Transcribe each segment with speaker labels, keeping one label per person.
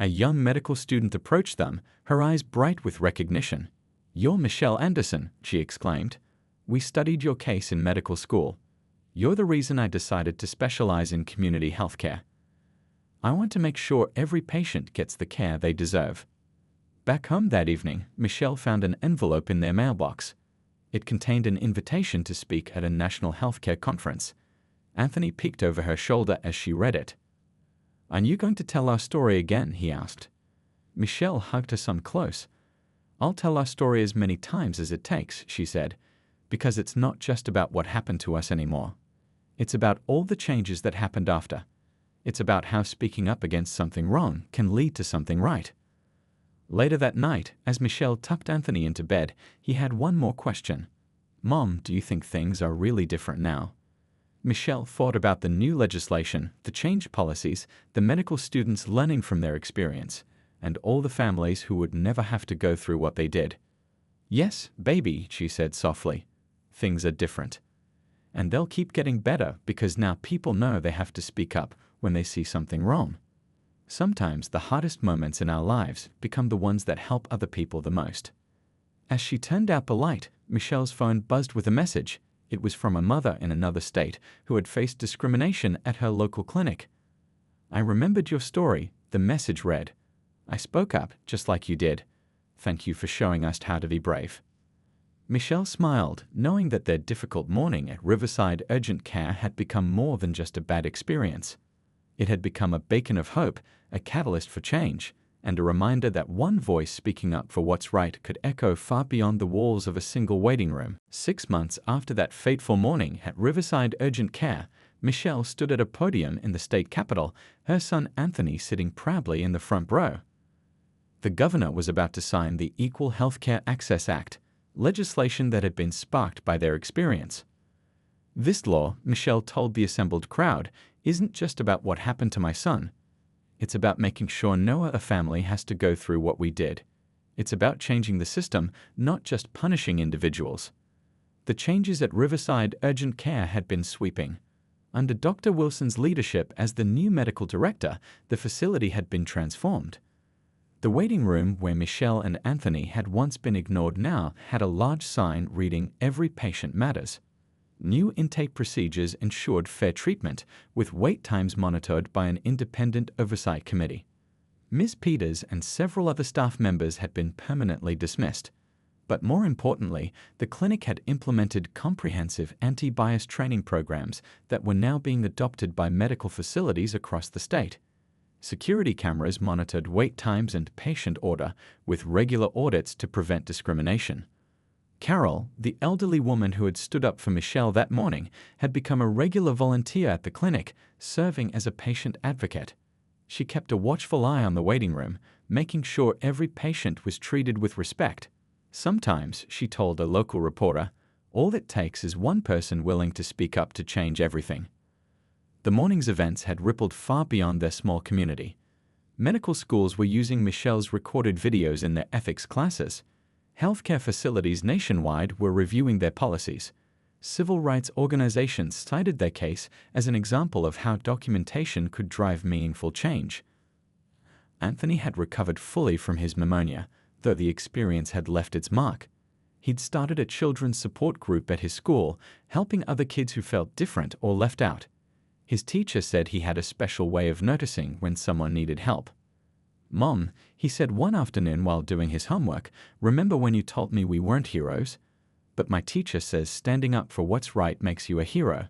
Speaker 1: A young medical student approached them, her eyes bright with recognition. "You're Michelle Anderson," she exclaimed. "We studied your case in medical school. You're the reason I decided to specialize in community healthcare. I want to make sure every patient gets the care they deserve." Back home that evening, Michelle found an envelope in their mailbox. It contained an invitation to speak at a national healthcare conference. Anthony peeked over her shoulder as she read it. "Are you going to tell our story again?" he asked. Michelle hugged her son close. "I'll tell our story as many times as it takes," she said, "because it's not just about what happened to us anymore. It's about all the changes that happened after. It's about how speaking up against something wrong can lead to something right." Later that night, as Michelle tucked Anthony into bed, he had one more question. "Mom, do you think things are really different now?" Michelle thought about the new legislation, the changed policies, the medical students learning from their experience, and all the families who would never have to go through what they did. "Yes, baby," she said softly. "Things are different. And they'll keep getting better because now people know they have to speak up when they see something wrong." Sometimes the hardest moments in our lives become the ones that help other people the most. As she turned out the light, Michelle's phone buzzed with a message. It was from a mother in another state who had faced discrimination at her local clinic. "I remembered your story," the message read. "I spoke up just like you did. Thank you for showing us how to be brave." Michelle smiled, knowing that their difficult morning at Riverside Urgent Care had become more than just a bad experience. It had become a beacon of hope, a catalyst for change, and a reminder that one voice speaking up for what's right could echo far beyond the walls of a single waiting room. 6 months after that fateful morning at Riverside Urgent Care, Michelle stood at a podium in the state capitol, her son Anthony sitting proudly in the front row. The governor was about to sign the Equal Healthcare Access Act, legislation that had been sparked by their experience. "This law," Michelle told the assembled crowd, "isn't just about what happened to my son. It's about making sure no other family has to go through what we did. It's about changing the system, not just punishing individuals." The changes at Riverside Urgent Care had been sweeping. Under Dr. Wilson's leadership as the new medical director, the facility had been transformed. The waiting room where Michelle and Anthony had once been ignored now had a large sign reading "Every Patient Matters." New intake procedures ensured fair treatment, with wait times monitored by an independent oversight committee. Ms. Peters and several other staff members had been permanently dismissed. But more importantly, the clinic had implemented comprehensive anti-bias training programs that were now being adopted by medical facilities across the state. Security cameras monitored wait times and patient order, with regular audits to prevent discrimination. Carol, the elderly woman who had stood up for Michelle that morning, had become a regular volunteer at the clinic, serving as a patient advocate. She kept a watchful eye on the waiting room, making sure every patient was treated with respect. Sometimes, she told a local reporter, all it takes is one person willing to speak up to change everything. The morning's events had rippled far beyond their small community. Medical schools were using Michelle's recorded videos in their ethics classes. Healthcare facilities nationwide were reviewing their policies. Civil rights organizations cited their case as an example of how documentation could drive meaningful change. Anthony had recovered fully from his pneumonia, though the experience had left its mark. He'd started a children's support group at his school, helping other kids who felt different or left out. His teacher said he had a special way of noticing when someone needed help. "Mom," he said one afternoon while doing his homework, "remember when you told me we weren't heroes? But my teacher says standing up for what's right makes you a hero.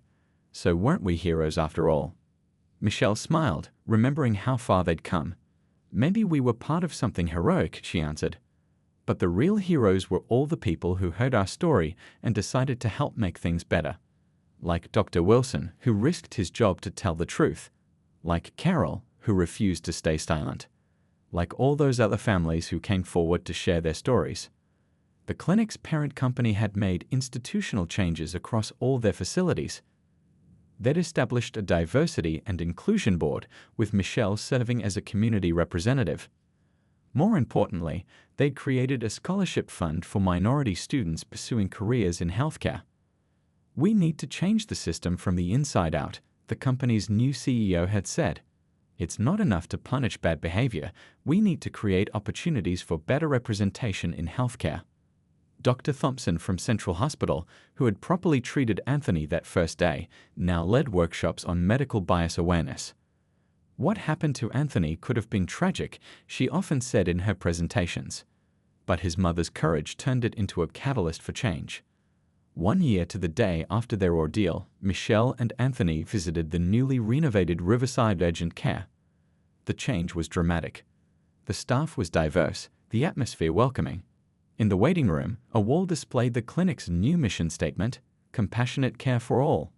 Speaker 1: So weren't we heroes after all?" Michelle smiled, remembering how far they'd come. "Maybe we were part of something heroic," she answered. "But the real heroes were all the people who heard our story and decided to help make things better. Like Dr. Wilson, who risked his job to tell the truth. Like Carol, who refused to stay silent. Like all those other families who came forward to share their stories." The clinic's parent company had made institutional changes across all their facilities. They'd established a diversity and inclusion board, with Michelle serving as a community representative. More importantly, they'd created a scholarship fund for minority students pursuing careers in healthcare. "We need to change the system from the inside out," the company's new CEO had said. It's not enough to punish bad behavior. We need to create opportunities for better representation in healthcare. Dr. Thompson from Central Hospital, who had properly treated Anthony that first day, now led workshops on medical bias awareness. What happened to Anthony could have been tragic, she often said in her presentations. But his mother's courage turned it into a catalyst for change. 1 year to the day after their ordeal, Michelle and Anthony visited the newly renovated Riverside Urgent Care. The change was dramatic. The staff was diverse, the atmosphere welcoming. In the waiting room, a wall displayed the clinic's new mission statement, "Compassionate Care for All."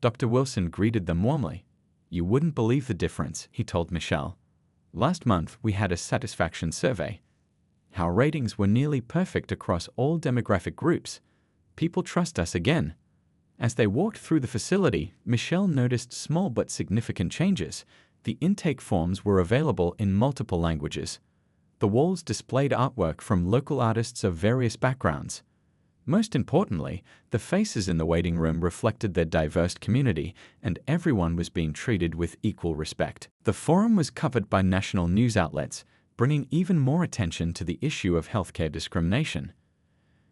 Speaker 1: Dr. Wilson greeted them warmly. "You wouldn't believe the difference," he told Michelle. "Last month, we had a satisfaction survey. Our ratings were nearly perfect across all demographic groups. People trust us again." As they walked through the facility, Michelle noticed small but significant changes. The intake forms were available in multiple languages. The walls displayed artwork from local artists of various backgrounds. Most importantly, the faces in the waiting room reflected their diverse community, and everyone was being treated with equal respect. The forum was covered by national news outlets, bringing even more attention to the issue of healthcare discrimination.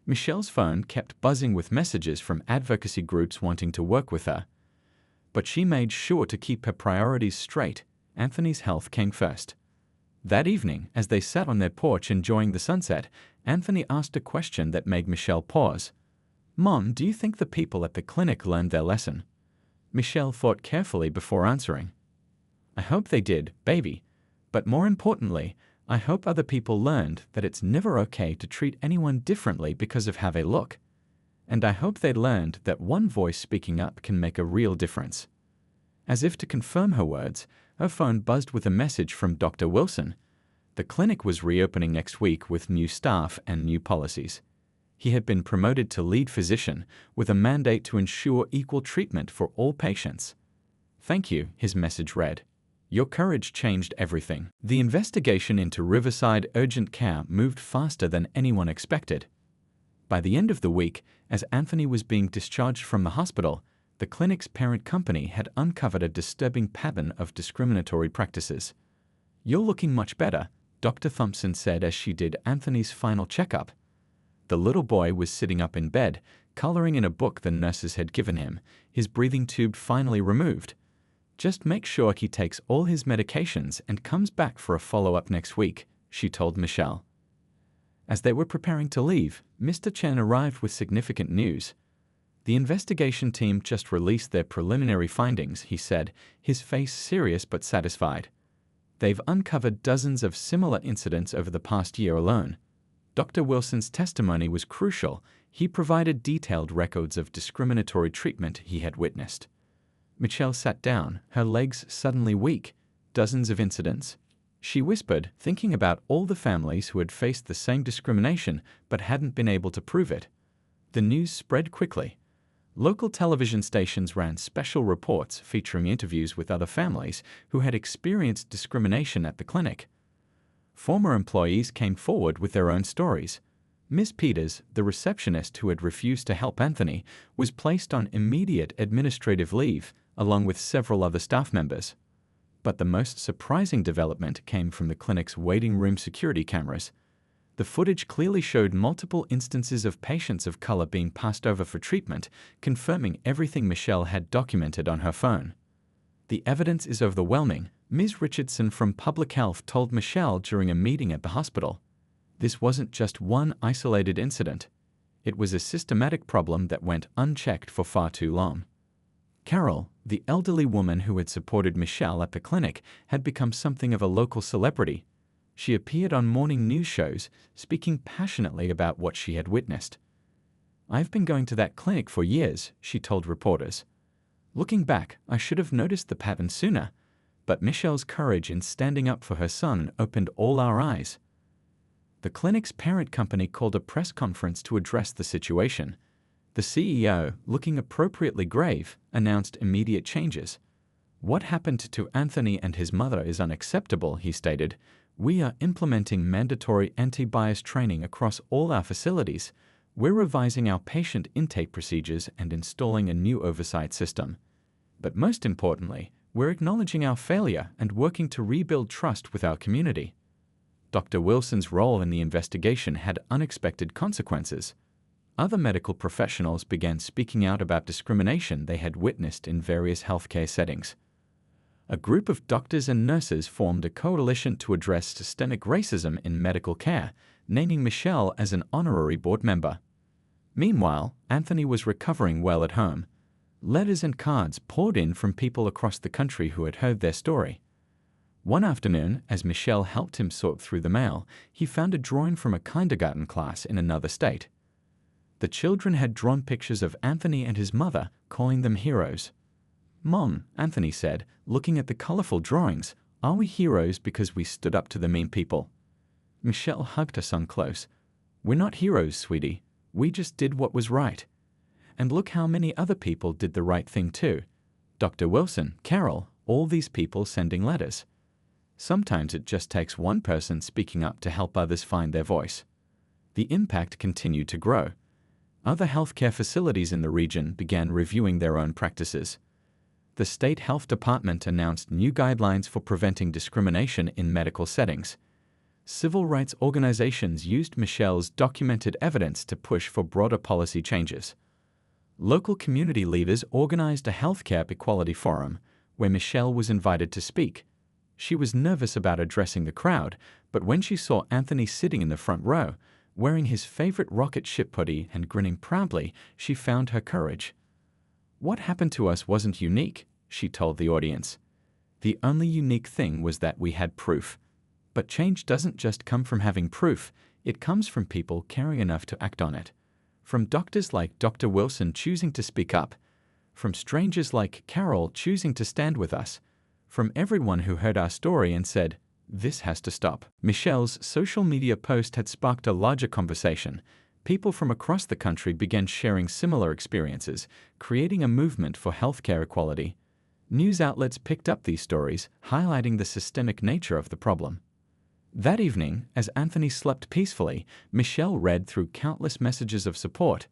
Speaker 1: Michelle's phone kept buzzing with messages from advocacy groups wanting to work with her. But she made sure to keep her priorities straight. Anthony's health came first. That evening, as they sat on their porch enjoying the sunset, Anthony asked a question that made Michelle pause. "Mom, do you think the people at the clinic learned their lesson?" Michelle thought carefully before answering. "I hope they did, baby. But more importantly, I hope other people learned that it's never okay to treat anyone differently because of how they look. And I hope they learned that one voice speaking up can make a real difference." As if to confirm her words, her phone buzzed with a message from Dr. Wilson. The clinic was reopening next week with new staff and new policies. He had been promoted to lead physician with a mandate to ensure equal treatment for all patients. "Thank you," his message read. "Your courage changed everything." The investigation into Riverside Urgent Care moved faster than anyone expected. By the end of the week, as Anthony was being discharged from the hospital, the clinic's parent company had uncovered a disturbing pattern of discriminatory practices. "You're looking much better," Dr. Thompson said as she did Anthony's final checkup. The little boy was sitting up in bed, coloring in a book the nurses had given him, his breathing tube finally removed. "Just make sure he takes all his medications and comes back for a follow-up next week," she told Michelle. As they were preparing to leave, Mr. Chen arrived with significant news. "The investigation team just released their preliminary findings," he said, his face serious but satisfied. "They've uncovered dozens of similar incidents over the past year alone." Dr. Wilson's testimony was crucial. He provided detailed records of discriminatory treatment he had witnessed. Michelle sat down, her legs suddenly weak. "Dozens of incidents?" she whispered, thinking about all the families who had faced the same discrimination but hadn't been able to prove it. The news spread quickly. Local television stations ran special reports featuring interviews with other families who had experienced discrimination at the clinic. Former employees came forward with their own stories. Ms. Peters, the receptionist who had refused to help Anthony, was placed on immediate administrative leave, along with several other staff members. But the most surprising development came from the clinic's waiting room security cameras. The footage clearly showed multiple instances of patients of color being passed over for treatment, confirming everything Michelle had documented on her phone. "The evidence is overwhelming," Ms. Richardson from Public Health told Michelle during a meeting at the hospital. "This wasn't just one isolated incident. It was a systematic problem that went unchecked for far too long." Carol, the elderly woman who had supported Michelle at the clinic, had become something of a local celebrity. She appeared on morning news shows, speaking passionately about what she had witnessed. "I've been going to that clinic for years," she told reporters. "Looking back, I should have noticed the pattern sooner, but Michelle's courage in standing up for her son opened all our eyes." The clinic's parent company called a press conference to address the situation. The CEO, looking appropriately grave, announced immediate changes. "What happened to Anthony and his mother is unacceptable," he stated. "We are implementing mandatory anti-bias training across all our facilities. We're revising our patient intake procedures and installing a new oversight system. But most importantly, We're acknowledging our failure and working to rebuild trust with our community. Dr. Wilson's role in the investigation had unexpected consequences. Other medical professionals began speaking out about discrimination they had witnessed in various healthcare settings. A group of doctors and nurses formed a coalition to address systemic racism in medical care, naming Michelle as an honorary board member. Meanwhile, Anthony was recovering well at home. Letters and cards poured in from people across the country who had heard their story. One afternoon, as Michelle helped him sort through the mail, he found a drawing from a kindergarten class in another state. The children had drawn pictures of Anthony and his mother, calling them heroes. "Mom," Anthony said, looking at the colorful drawings, "are we heroes because we stood up to the mean people?" Michelle hugged her son close. "We're not heroes, sweetie. We just did what was right. And look how many other people did the right thing too. Dr. Wilson, Carol, all these people sending letters. Sometimes it just takes one person speaking up to help others find their voice." The impact continued to grow. Other healthcare facilities in the region began reviewing their own practices. The state health department announced new guidelines for preventing discrimination in medical settings. Civil rights organizations used Michelle's documented evidence to push for broader policy changes. Local community leaders organized a healthcare equality forum, where Michelle was invited to speak. She was nervous about addressing the crowd, but when she saw Anthony sitting in the front row, wearing his favorite rocket ship hoodie and grinning proudly, she found her courage. "What happened to us wasn't unique," she told the audience. "The only unique thing was that we had proof. But change doesn't just come from having proof, it comes from people caring enough to act on it. From doctors like Dr. Wilson choosing to speak up, from strangers like Carol choosing to stand with us, from everyone who heard our story and said, 'This has to stop.'" Michelle's social media post had sparked a larger conversation. People from across the country began sharing similar experiences, creating a movement for healthcare equality. News outlets picked up these stories, highlighting the systemic nature of the problem. That evening, as Anthony slept peacefully, Michelle read through countless messages of support.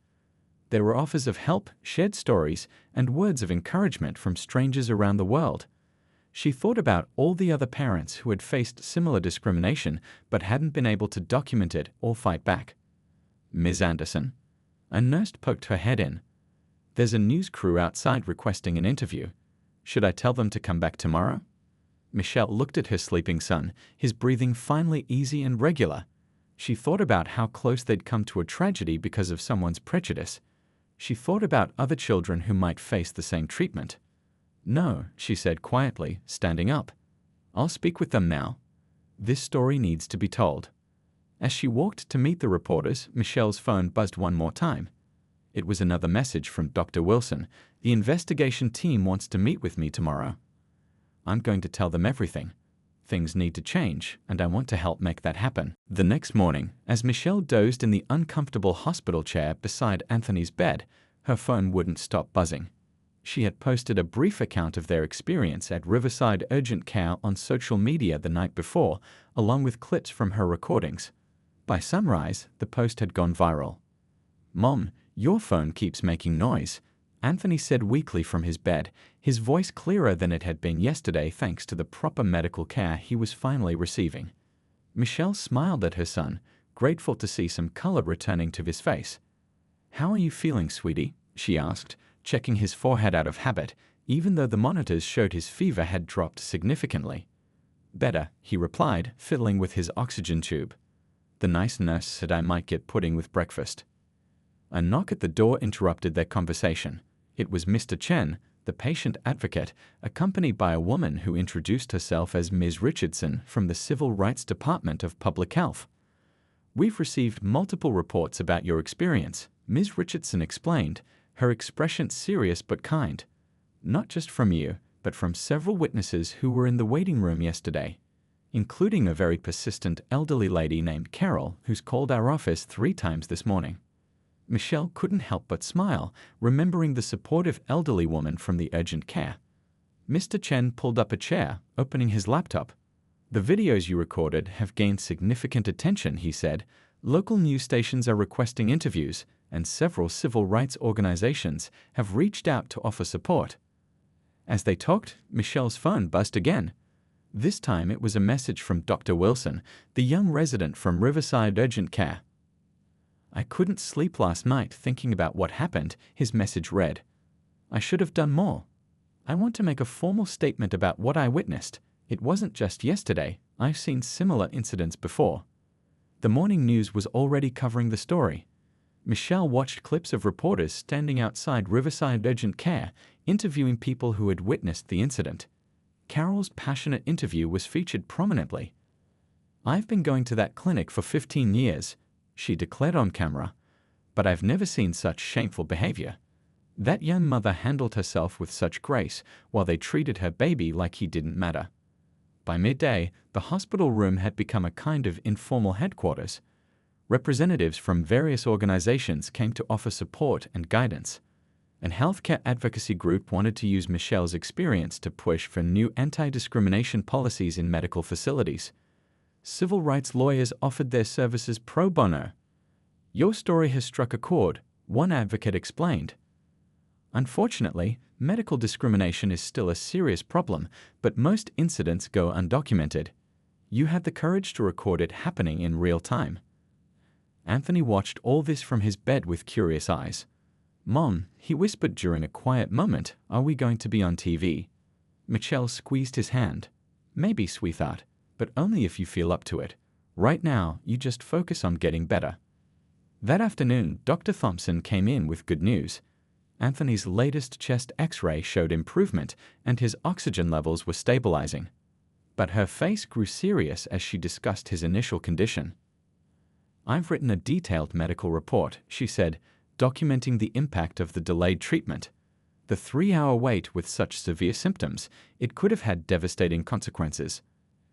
Speaker 1: There were offers of help, shared stories, and words of encouragement from strangers around the world. She thought about all the other parents who had faced similar discrimination but hadn't been able to document it or fight back. "Ms. Anderson?" A nurse poked her head in. "There's a news crew outside requesting an interview. Should I tell them to come back tomorrow?" Michelle looked at her sleeping son, his breathing finally easy and regular. She thought about how close they'd come to a tragedy because of someone's prejudice. She thought about other children who might face the same treatment. "No," she said quietly, standing up. "I'll speak with them now. This story needs to be told." As she walked to meet the reporters, Michelle's phone buzzed one more time. It was another message from Dr. Wilson. "The investigation team wants to meet with me tomorrow. I'm going to tell them everything. Things need to change, and I want to help make that happen." The next morning, as Michelle dozed in the uncomfortable hospital chair beside Anthony's bed, her phone wouldn't stop buzzing. She had posted a brief account of their experience at Riverside Urgent Care on social media the night before, along with clips from her recordings. By sunrise, the post had gone viral. "Mom, your phone keeps making noise," Anthony said weakly from his bed, his voice clearer than it had been yesterday thanks to the proper medical care he was finally receiving. Michelle smiled at her son, grateful to see some color returning to his face. "How are you feeling, sweetie?" she asked, checking his forehead out of habit, even though the monitors showed his fever had dropped significantly. "Better," he replied, fiddling with his oxygen tube. "The nice nurse said I might get pudding with breakfast." A knock at the door interrupted their conversation. It was Mr. Chen, the patient advocate, accompanied by a woman who introduced herself as Ms. Richardson from the Civil Rights Department of Public Health. "We've received multiple reports about your experience," Ms. Richardson explained, her expression serious but kind. "Not just from you, but from several witnesses who were in the waiting room yesterday, including a very persistent elderly lady named Carol who's called our office 3 times this morning." Michelle couldn't help but smile, remembering the supportive elderly woman from the urgent care. Mr. Chen pulled up a chair, opening his laptop. "The videos you recorded have gained significant attention," he said. "Local news stations are requesting interviews, and several civil rights organizations have reached out to offer support." As they talked, Michelle's phone buzzed again. This time it was a message from Dr. Wilson, the young resident from Riverside Urgent Care. "I couldn't sleep last night thinking about what happened," his message read. "I should have done more. I want to make a formal statement about what I witnessed. It wasn't just yesterday. I've seen similar incidents before." The morning news was already covering the story. Michelle watched clips of reporters standing outside Riverside Urgent Care, interviewing people who had witnessed the incident. Carol's passionate interview was featured prominently. "I've been going to that clinic for 15 years, she declared on camera, "but I've never seen such shameful behavior. That young mother handled herself with such grace while they treated her baby like he didn't matter." By midday, the hospital room had become a kind of informal headquarters. Representatives from various organizations came to offer support and guidance. An healthcare advocacy group wanted to use Michelle's experience to push for new anti-discrimination policies in medical facilities. Civil rights lawyers offered their services pro bono. "Your story has struck a chord," one advocate explained. "Unfortunately, medical discrimination is still a serious problem, but most incidents go undocumented. You had the courage to record it happening in real time." Anthony watched all this from his bed with curious eyes. "Mom," he whispered during a quiet moment, "are we going to be on TV?" Michelle squeezed his hand. "Maybe, sweetheart, but only if you feel up to it. Right now, you just focus on getting better." That afternoon, Dr. Thompson came in with good news. Anthony's latest chest X-ray showed improvement, and his oxygen levels were stabilizing. But her face grew serious as she discussed his initial condition. "I've written a detailed medical report," she said, documenting the impact of the delayed treatment. The 3-hour wait with such severe symptoms, it could have had devastating consequences.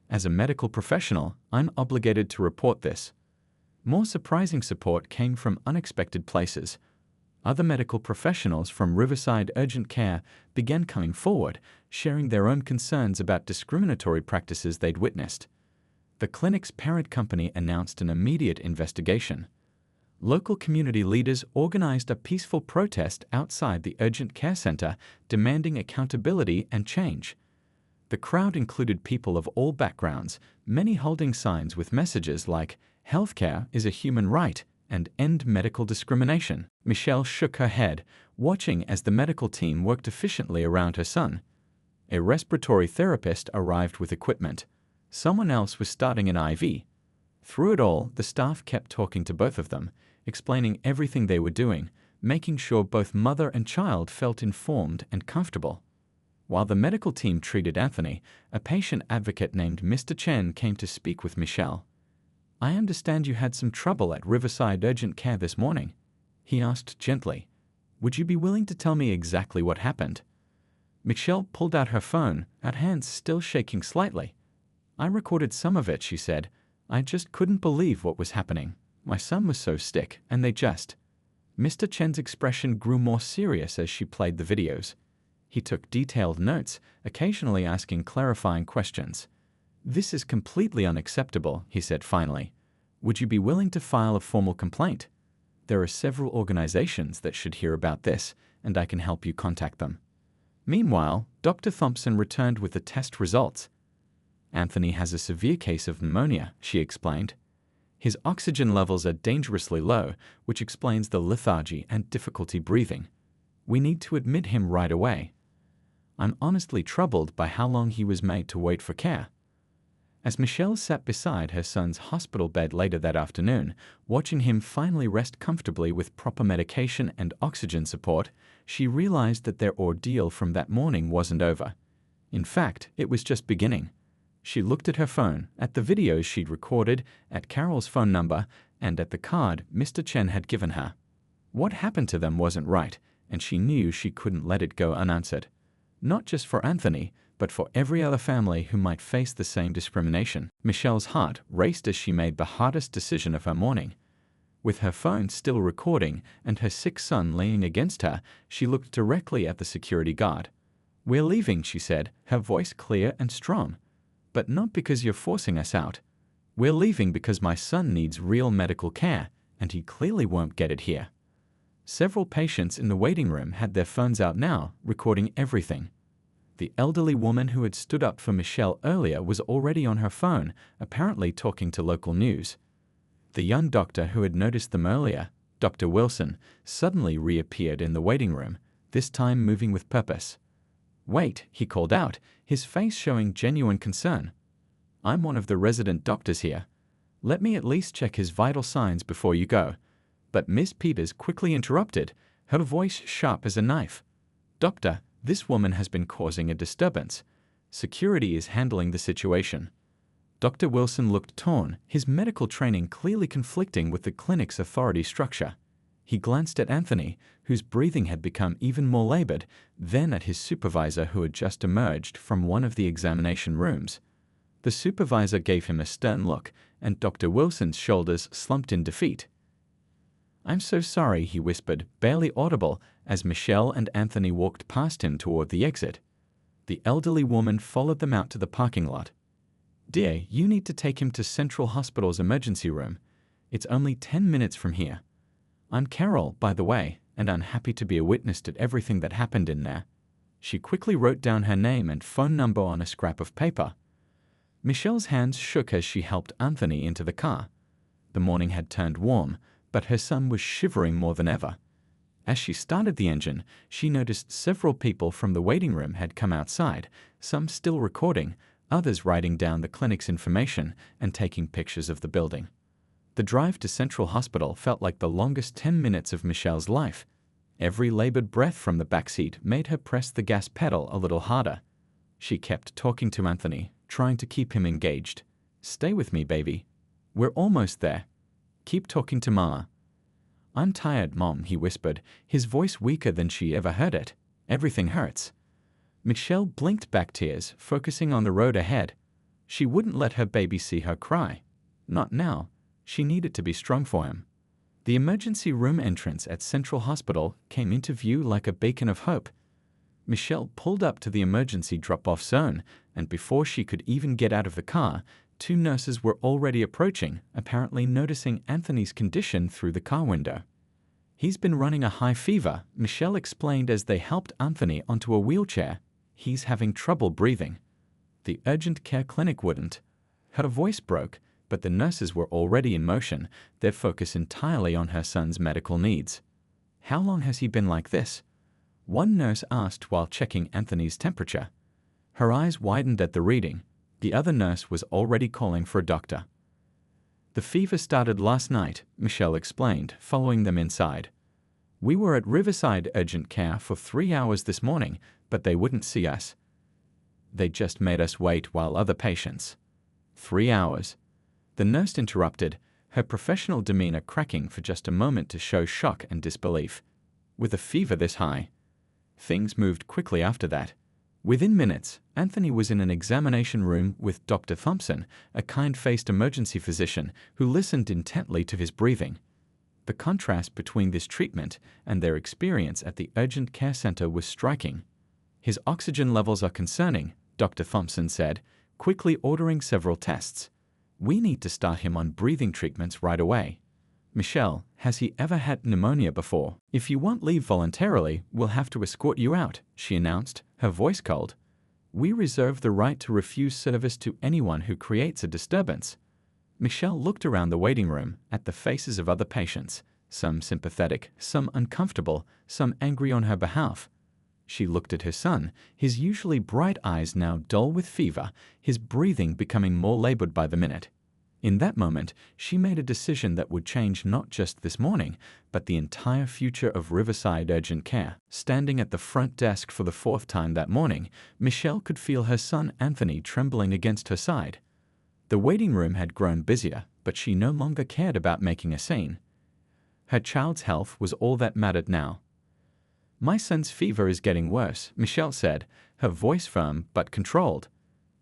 Speaker 1: As a medical professional, I'm obligated to report this. More surprising support came from unexpected places. Other medical professionals from Riverside Urgent Care began coming forward, sharing their own concerns about discriminatory practices they'd witnessed. The clinic's parent company announced an immediate investigation. Local community leaders organized a peaceful protest outside the urgent care center, demanding accountability and change. The crowd included people of all backgrounds, many holding signs with messages like, "Healthcare is a human right," and "End medical discrimination." Michelle shook her head, watching as the medical team worked efficiently around her son. A respiratory therapist arrived with equipment. Someone else was starting an IV. Through it all, the staff kept talking to both of them, explaining everything they were doing, making sure both mother and child felt informed and comfortable. While the medical team treated Anthony, a patient advocate named Mr. Chen came to speak with Michelle. "I understand you had some trouble at Riverside Urgent Care this morning," he asked gently. "Would you be willing to tell me exactly what happened?" Michelle pulled out her phone, her hands still shaking slightly. "I recorded some of it," she said. "I just couldn't believe what was happening. My son was so sick, and they just—" Mr. Chen's expression grew more serious as she played the videos. He took detailed notes, occasionally asking clarifying questions. "This is completely unacceptable," he said finally. "Would you be willing to file a formal complaint? There are several organizations that should hear about this, and I can help you contact them." Meanwhile, Dr. Thompson returned with the test results. "Anthony has a severe case of pneumonia," she explained. "His oxygen levels are dangerously low, which explains the lethargy and difficulty breathing. We need to admit him right away. I'm honestly troubled by how long he was made to wait for care." As Michelle sat beside her son's hospital bed later that afternoon, watching him finally rest comfortably with proper medication and oxygen support, she realized that their ordeal from that morning wasn't over. In fact, it was just beginning. She looked at her phone, at the videos she'd recorded, at Carol's phone number, and at the card Mr. Chen had given her. What happened to them wasn't right, and she knew she couldn't let it go unanswered. Not just for Anthony, but for every other family who might face the same discrimination. Michelle's heart raced as she made the hardest decision of her morning. With her phone still recording and her sick son leaning against her, she looked directly at the security guard. "We're leaving," she said, her voice clear and strong. "But not because you're forcing us out. We're leaving because my son needs real medical care, and he clearly won't get it here." Several patients in the waiting room had their phones out now, recording everything. The elderly woman who had stood up for Michelle earlier was already on her phone, apparently talking to local news. The young doctor who had noticed them earlier, Dr. Wilson, suddenly reappeared in the waiting room, this time moving with purpose. "Wait," he called out, his face showing genuine concern. "I'm one of the resident doctors here. Let me at least check his vital signs before you go." But Miss Peters quickly interrupted, her voice sharp as a knife. "Doctor, this woman has been causing a disturbance. Security is handling the situation." Dr. Wilson looked torn, his medical training clearly conflicting with the clinic's authority structure. He glanced at Anthony, whose breathing had become even more labored, then at his supervisor who had just emerged from one of the examination rooms. The supervisor gave him a stern look, and Dr. Wilson's shoulders slumped in defeat. "I'm so sorry," he whispered, barely audible, as Michelle and Anthony walked past him toward the exit. The elderly woman followed them out to the parking lot. "Dear, you need to take him to Central Hospital's emergency room. It's only 10 minutes from here. I'm Carol, by the way, and I'm happy to be a witness to everything that happened in there." She quickly wrote down her name and phone number on a scrap of paper. Michelle's hands shook as she helped Anthony into the car. The morning had turned warm, but her son was shivering more than ever. As she started the engine, she noticed several people from the waiting room had come outside, some still recording, others writing down the clinic's information and taking pictures of the building. The drive to Central Hospital felt like the longest 10 minutes of Michelle's life. Every labored breath from the backseat made her press the gas pedal a little harder. She kept talking to Anthony, trying to keep him engaged. "Stay with me, baby. We're almost there. Keep talking to Ma." "I'm tired, Mom," he whispered, his voice weaker than she ever heard it. "Everything hurts." Michelle blinked back tears, focusing on the road ahead. She wouldn't let her baby see her cry. Not now. She needed to be strong for him. The emergency room entrance at Central Hospital came into view like a beacon of hope. Michelle pulled up to the emergency drop-off zone, and before she could even get out of the car, 2 nurses were already approaching, apparently noticing Anthony's condition through the car window. "He's been running a high fever," Michelle explained as they helped Anthony onto a wheelchair. "He's having trouble breathing." The urgent care clinic wouldn't. Her voice broke, but the nurses were already in motion, their focus entirely on her son's medical needs. "How long has he been like this?" one nurse asked while checking Anthony's temperature. Her eyes widened at the reading. The other nurse was already calling for a doctor. "The fever started last night," Michelle explained, following them inside. "We were at Riverside Urgent Care for 3 hours this morning, but they wouldn't see us. They just made us wait while other patients." 3 hours. The nurse interrupted, her professional demeanor cracking for just a moment to show shock and disbelief. With a fever this high. Things moved quickly after that. Within minutes, Anthony was in an examination room with Dr. Thompson, a kind-faced emergency physician who listened intently to his breathing. The contrast between this treatment and their experience at the urgent care center was striking. "His oxygen levels are concerning," Dr. Thompson said, quickly ordering several tests. "We need to start him on breathing treatments right away." "Michelle, has he ever had pneumonia before? If you won't leave voluntarily, we'll have to escort you out," she announced, her voice cold. "We reserve the right to refuse service to anyone who creates a disturbance." Michelle looked around the waiting room at the faces of other patients, some sympathetic, some uncomfortable, some angry on her behalf. She looked at her son, his usually bright eyes now dull with fever, his breathing becoming more labored by the minute. In that moment, she made a decision that would change not just this morning, but the entire future of Riverside Urgent Care. Standing at the front desk for the 4th time that morning, Michelle could feel her son Anthony trembling against her side. The waiting room had grown busier, but she no longer cared about making a scene. Her child's health was all that mattered now. "My son's fever is getting worse," Michelle said, her voice firm but controlled.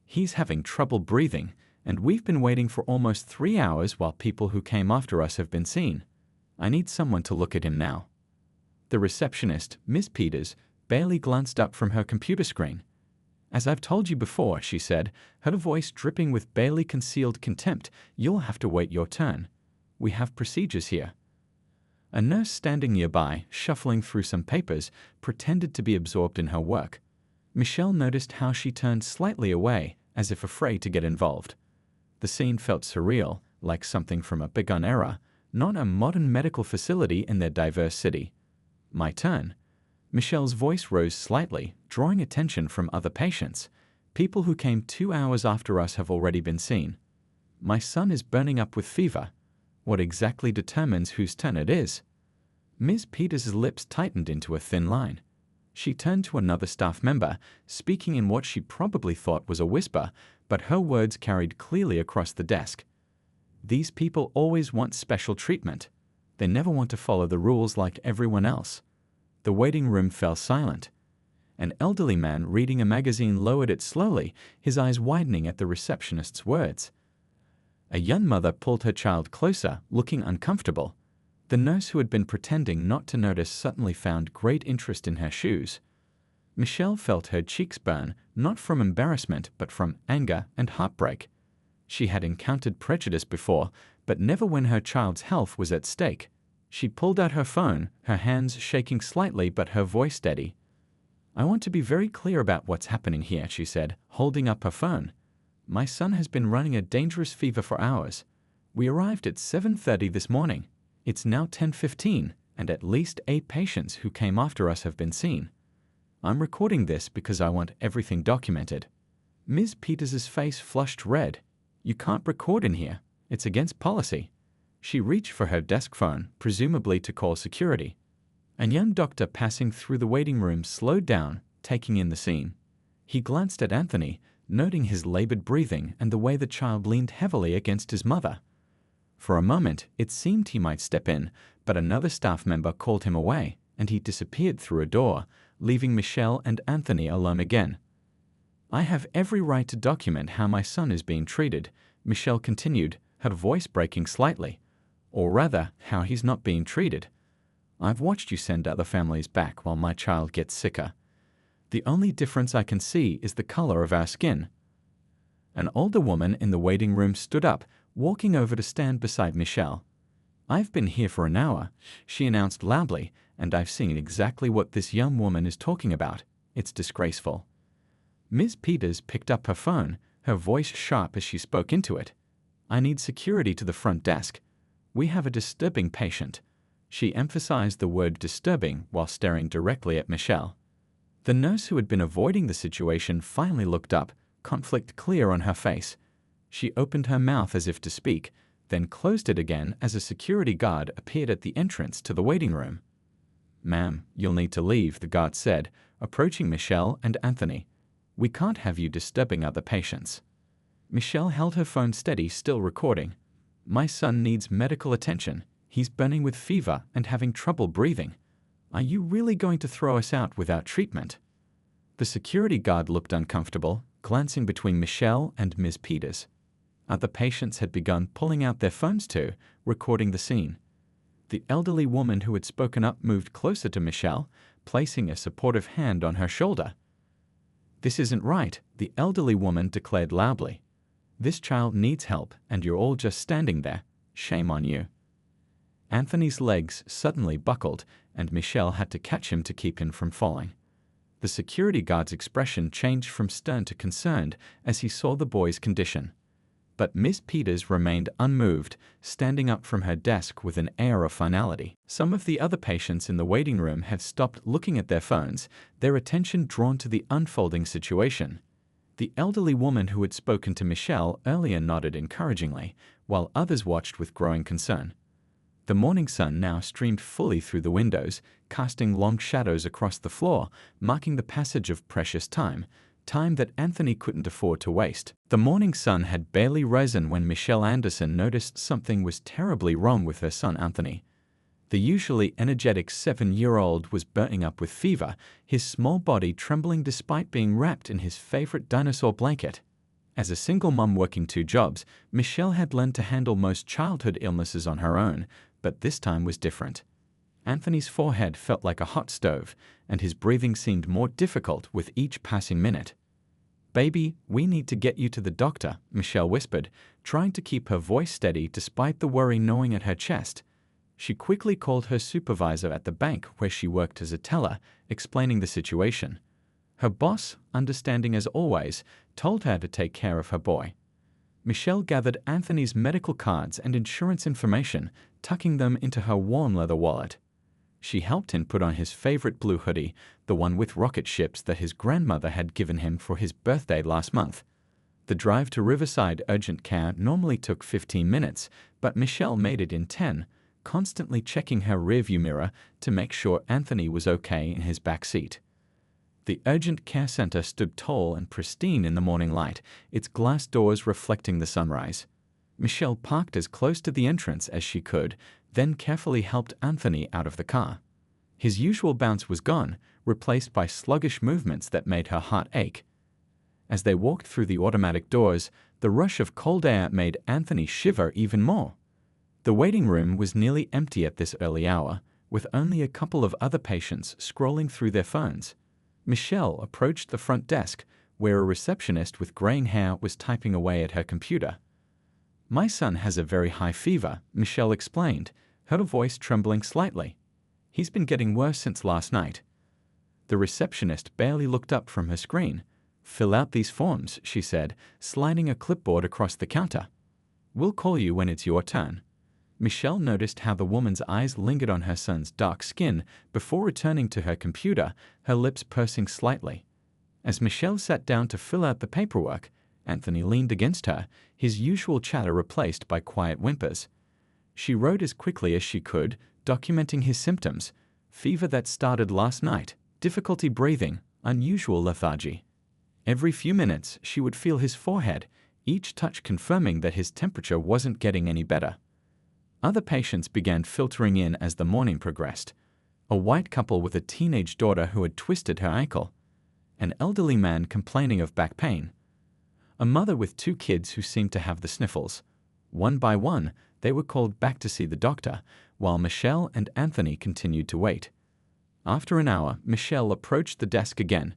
Speaker 1: "He's having trouble breathing, and we've been waiting for almost 3 hours while people who came after us have been seen. I need someone to look at him now." The receptionist, Miss Peters, barely glanced up from her computer screen. "As I've told you before," she said, her voice dripping with barely concealed contempt, "you'll have to wait your turn. We have procedures here." A nurse standing nearby, shuffling through some papers, pretended to be absorbed in her work. Michelle noticed how she turned slightly away, as if afraid to get involved. The scene felt surreal, like something from a bygone era, not a modern medical facility in their diverse city. My turn. Michelle's voice rose slightly, drawing attention from other patients. People who came 2 hours after us have already been seen. My son is burning up with fever. What exactly determines whose turn it is? Ms. Peters' lips tightened into a thin line. She turned to another staff member, speaking in what she probably thought was a whisper, but her words carried clearly across the desk. These people always want special treatment. They never want to follow the rules like everyone else. The waiting room fell silent. An elderly man reading a magazine lowered it slowly, his eyes widening at the receptionist's words. A young mother pulled her child closer, looking uncomfortable. The nurse who had been pretending not to notice suddenly found great interest in her shoes. Michelle felt her cheeks burn, not from embarrassment but from anger and heartbreak. She had encountered prejudice before, but never when her child's health was at stake. She pulled out her phone, her hands shaking slightly but her voice steady. "I want to be very clear about what's happening here," she said, holding up her phone. "My son has been running a dangerous fever for hours. We arrived at 7:30 this morning. It's now 10:15, and at least 8 patients who came after us have been seen. I'm recording this because I want everything documented." Ms. Peters' face flushed red. "You can't record in here. It's against policy." She reached for her desk phone, presumably to call security. A young doctor passing through the waiting room slowed down, taking in the scene. He glanced at Anthony, noting his labored breathing and the way the child leaned heavily against his mother. For a moment, it seemed he might step in, but another staff member called him away, and he disappeared through a door, leaving Michelle and Anthony alone again. "I have every right to document how my son is being treated," Michelle continued, her voice breaking slightly. "Or rather, how he's not being treated. I've watched you send other families back while my child gets sicker. The only difference I can see is the color of our skin." An older woman in the waiting room stood up, walking over to stand beside Michelle. "I've been here for an hour," she announced loudly, "and I've seen exactly what this young woman is talking about. It's disgraceful." Ms. Peters picked up her phone, her voice sharp as she spoke into it. "I need security to the front desk. We have a disturbing patient." She emphasized the word disturbing while staring directly at Michelle. The nurse who had been avoiding the situation finally looked up, conflict clear on her face. She opened her mouth as if to speak, then closed it again as a security guard appeared at the entrance to the waiting room. "Ma'am, you'll need to leave," the guard said, approaching Michelle and Anthony. "We can't have you disturbing other patients." Michelle held her phone steady, still recording. "My son needs medical attention. He's burning with fever and having trouble breathing. Are you really going to throw us out without treatment?" The security guard looked uncomfortable, glancing between Michelle and Ms. Peters. Other patients had begun pulling out their phones too, recording the scene. The elderly woman who had spoken up moved closer to Michelle, placing a supportive hand on her shoulder. "This isn't right," the elderly woman declared loudly. "This child needs help, and you're all just standing there. Shame on you." Anthony's legs suddenly buckled, and Michelle had to catch him to keep him from falling. The security guard's expression changed from stern to concerned as he saw the boy's condition. But Miss Peters remained unmoved, standing up from her desk with an air of finality. Some of the other patients in the waiting room had stopped looking at their phones, their attention drawn to the unfolding situation. The elderly woman who had spoken to Michelle earlier nodded encouragingly, while others watched with growing concern. The morning sun now streamed fully through the windows, casting long shadows across the floor, marking the passage of precious time that Anthony couldn't afford to waste. The morning sun had barely risen when Michelle Anderson noticed something was terribly wrong with her son Anthony. The usually energetic 7-year-old was burning up with fever, his small body trembling despite being wrapped in his favorite dinosaur blanket. As a single mom working 2 jobs, Michelle had learned to handle most childhood illnesses on her own, but this time was different. Anthony's forehead felt like a hot stove, and his breathing seemed more difficult with each passing minute. "Baby, we need to get you to the doctor," Michelle whispered, trying to keep her voice steady despite the worry gnawing at her chest. She quickly called her supervisor at the bank where she worked as a teller, explaining the situation. Her boss, understanding as always, told her to take care of her boy. Michelle gathered Anthony's medical cards and insurance information, tucking them into her warm leather wallet. She helped him put on his favorite blue hoodie, the one with rocket ships that his grandmother had given him for his birthday last month. The drive to Riverside Urgent Care normally took 15 minutes, but Michelle made it in 10, constantly checking her rearview mirror to make sure Anthony was okay in his back seat. The urgent care center stood tall and pristine in the morning light, its glass doors reflecting the sunrise. Michelle parked as close to the entrance as she could, then carefully helped Anthony out of the car. His usual bounce was gone, replaced by sluggish movements that made her heart ache. As they walked through the automatic doors, the rush of cold air made Anthony shiver even more. The waiting room was nearly empty at this early hour, with only a couple of other patients scrolling through their phones. Michelle approached the front desk, where a receptionist with graying hair was typing away at her computer. "My son has a very high fever," Michelle explained, her voice trembling slightly. "He's been getting worse since last night." The receptionist barely looked up from her screen. "Fill out these forms," she said, sliding a clipboard across the counter. "We'll call you when it's your turn." Michelle noticed how the woman's eyes lingered on her son's dark skin before returning to her computer, her lips pursing slightly. As Michelle sat down to fill out the paperwork, Anthony leaned against her, his usual chatter replaced by quiet whimpers. She wrote as quickly as she could, documenting his symptoms: fever that started last night, difficulty breathing, unusual lethargy. Every few minutes, she would feel his forehead, each touch confirming that his temperature wasn't getting any better. Other patients began filtering in as the morning progressed. A white couple with a teenage daughter who had twisted her ankle. An elderly man complaining of back pain. A mother with 2 kids who seemed to have the sniffles. One by one, they were called back to see the doctor, while Michelle and Anthony continued to wait. After an hour, Michelle approached the desk again.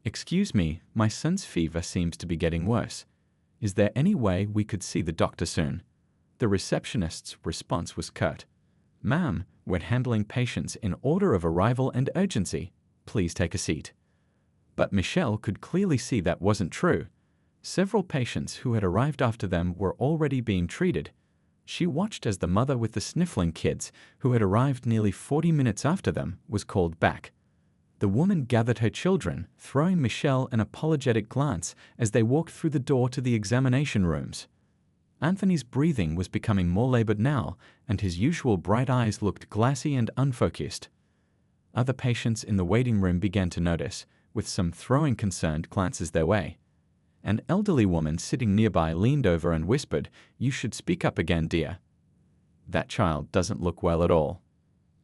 Speaker 1: "Excuse me, my son's fever seems to be getting worse. Is there any way we could see the doctor soon?" The receptionist's response was curt. "Ma'am, we're handling patients in order of arrival and urgency. Please take a seat." But Michelle could clearly see that wasn't true. Several patients who had arrived after them were already being treated. She watched as the mother with the sniffling kids, who had arrived nearly 40 minutes after them, was called back. The woman gathered her children, throwing Michelle an apologetic glance as they walked through the door to the examination rooms. Anthony's breathing was becoming more labored now, and his usual bright eyes looked glassy and unfocused. Other patients in the waiting room began to notice, with some throwing concerned glances their way. An elderly woman sitting nearby leaned over and whispered, "You should speak up again, dear. That child doesn't look well at all."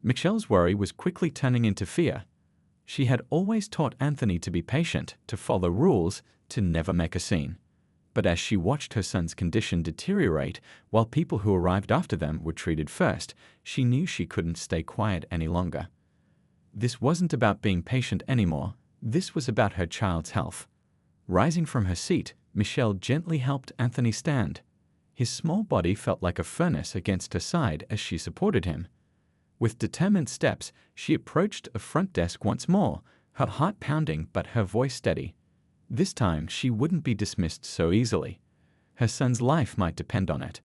Speaker 1: Michelle's worry was quickly turning into fear. She had always taught Anthony to be patient, to follow rules, to never make a scene. But as she watched her son's condition deteriorate while people who arrived after them were treated first, she knew she couldn't stay quiet any longer. This wasn't about being patient anymore. This was about her child's health. Rising from her seat, Michelle gently helped Anthony stand. His small body felt like a furnace against her side as she supported him. With determined steps, she approached a front desk once more, her heart pounding but her voice steady. This time, she wouldn't be dismissed so easily. Her son's life might depend on it.